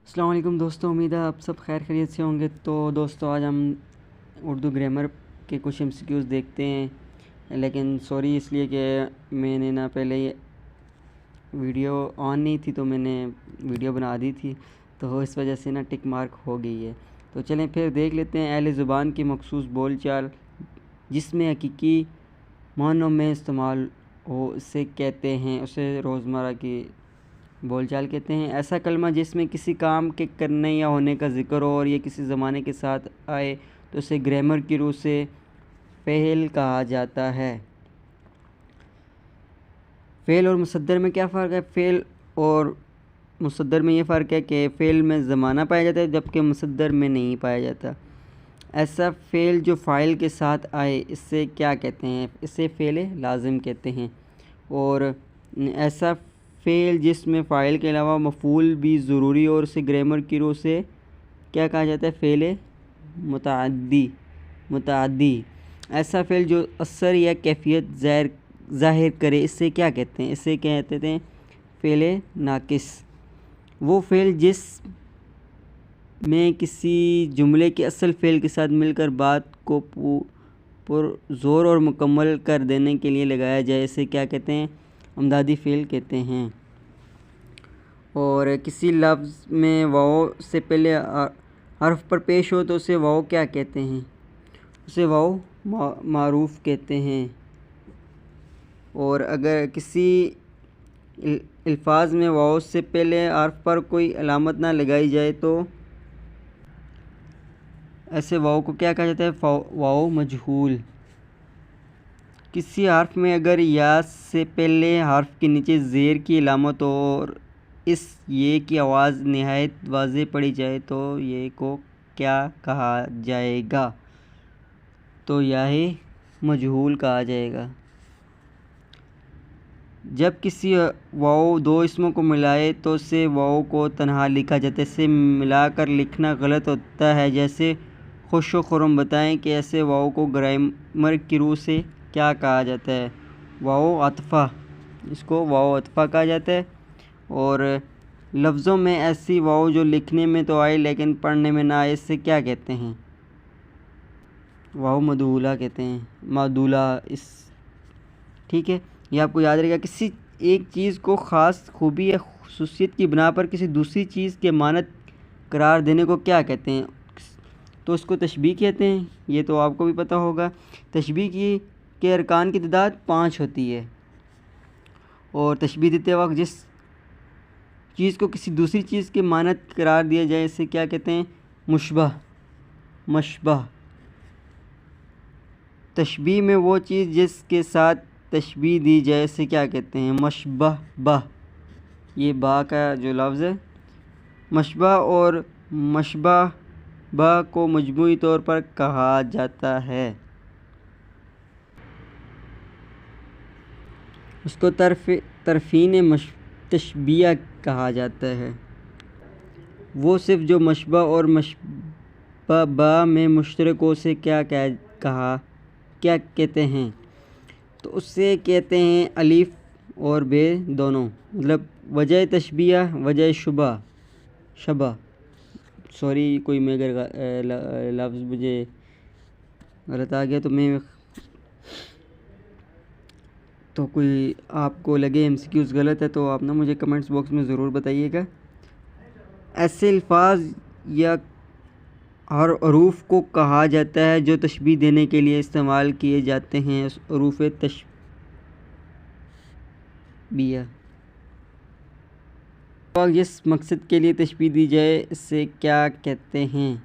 السلام علیکم دوستوں، امید ہے آپ سب خیر خیریت سے ہوں گے۔ تو دوستوں، آج ہم اردو گرامر کے کچھ MCQs دیکھتے ہیں، لیکن سوری اس لیے کہ میں نے پہلے ویڈیو آن نہیں تھی، تو میں نے ویڈیو بنا دی تھی، تو اس وجہ سے ٹک مارک ہو گئی ہے۔ تو چلیں پھر دیکھ لیتے ہیں۔ اہل زبان کی مخصوص بول چال جس میں حقیقی معنوں میں استعمال ہو اسے کہتے ہیں، اسے روزمرہ کی بول چال کہتے ہیں۔ ایسا کلمہ جس میں کسی کام کے کرنے یا ہونے کا ذکر ہو اور یہ کسی زمانے کے ساتھ آئے تو اسے گرامر کی روح سے فعل کہا جاتا ہے۔ فعل اور مصدر میں کیا فرق ہے؟ فعل اور مصدر میں یہ فرق ہے کہ فعل میں زمانہ پایا جاتا ہے جبکہ مصدر میں نہیں پایا جاتا۔ ایسا فعل جو فاعل کے ساتھ آئے اسے کیا کہتے ہیں؟ اسے فعل لازم کہتے ہیں۔ اور ایسا فعل جس میں فاعل کے علاوہ مفعول بھی ضروری اور اسے گرامر کی روح سے کیا کہا جاتا ہے؟ فعل متعدی۔ ایسا فعل جو اثر یا کیفیت ظاہر کرے اسے کیا کہتے ہیں؟ اسے کہتے ہیں فعل ناقص۔ وہ فعل جس میں کسی جملے کے اصل فعل کے ساتھ مل کر بات کو پر زور اور مکمل کر دینے کے لیے لگایا جائے اسے کیا کہتے ہیں؟ امدادی فعل کہتے ہیں۔ اور کسی لفظ میں واو سے پہلے حرف پر پیش ہو تو اسے واو کیا کہتے ہیں؟ اسے واو معروف کہتے ہیں۔ اور اگر کسی الفاظ میں واو سے پہلے حرف پر کوئی علامت نہ لگائی جائے تو ایسے واو کو کیا کہا جاتا ہے؟ واو مجہول۔ کسی حرف میں اگر یا سے پہلے حرف کے نیچے زیر کی علامت ہو اور اس یہ کی آواز نہایت واضح پڑھی جائے تو یہ کو کیا کہا جائے گا؟ تو یہ مجہول کہا جائے گا۔ جب کسی واو دو اسموں کو ملائے تو اسے واو کو تنہا لکھا جاتا ہے، اسے ملا کر لکھنا غلط ہوتا ہے۔ جیسے خوش و خرم بتائیں کہ ایسے واو کو گرامر کی روح سے کیا کہا جاتا ہے؟ واو عطفہ۔ اس کو واو عطفہ کہا جاتا ہے۔ اور لفظوں میں ایسی واو جو لکھنے میں تو آئے لیکن پڑھنے میں نہ آئے اسے کیا کہتے ہیں؟ واو مدولہ کہتے ہیں۔ مدولہ ٹھیک ہے، یہ آپ کو یاد رہے گا۔ کسی ایک چیز کو خاص خوبی یا خصوصیت کی بنا پر کسی دوسری چیز کے مانند قرار دینے کو کیا کہتے ہیں؟ تو اس کو تشبیہ کہتے ہیں۔ یہ تو آپ کو بھی پتہ ہوگا۔ تشبیہ کے ارکان کی تعداد 5 ہوتی ہے، اور تشبیہ دیتے وقت جس چیز کو کسی دوسری چیز کے مانند قرار دیا جائے اسے کیا کہتے ہیں؟ مشبہ۔ تشبیہ میں وہ چیز جس کے ساتھ تشبیہ دی جائے اسے کیا کہتے ہیں؟ مشبہ۔ یہ با کا جو لفظ ہے، مشبہ اور مشبہ کو مجموعی طور پر کہا جاتا ہے۔ اس کو طرفین تشبیہ کہا جاتا ہے۔ وہ صرف جو مشبہ اور مشبہ میں مشترک ہو اسے کیا کہتے ہیں؟ تو اسے کہتے ہیں الف اور بے دونوں، مطلب وجہ تشبیہ وجہ شبہ۔ سوری کوئی میں اگر لفظ مجھے غلط آ گیا تو کوئی آپ کو لگے MCQs غلط ہے تو آپ مجھے کمنٹس باکس میں ضرور بتائیے گا۔ ایسے الفاظ یا حروف کو کہا جاتا ہے جو تشبیہ دینے کے لیے استعمال کیے جاتے ہیں۔ حروف تشبیہ جس مقصد کے لیے تشبیہ دی جائے اسے کیا کہتے ہیں؟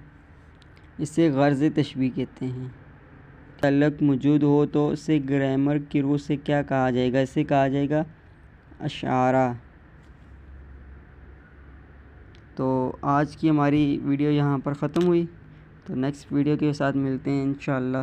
اسے غرض تشبیہ کہتے ہیں۔ تعلق موجود ہو تو اسے گرامر کی روح سے کیا کہا جائے گا؟ اسے کہا جائے گا اشارہ۔ تو آج کی ہماری ویڈیو یہاں پر ختم ہوئی، تو نیکسٹ ویڈیو کے ساتھ ملتے ہیں انشاءاللہ۔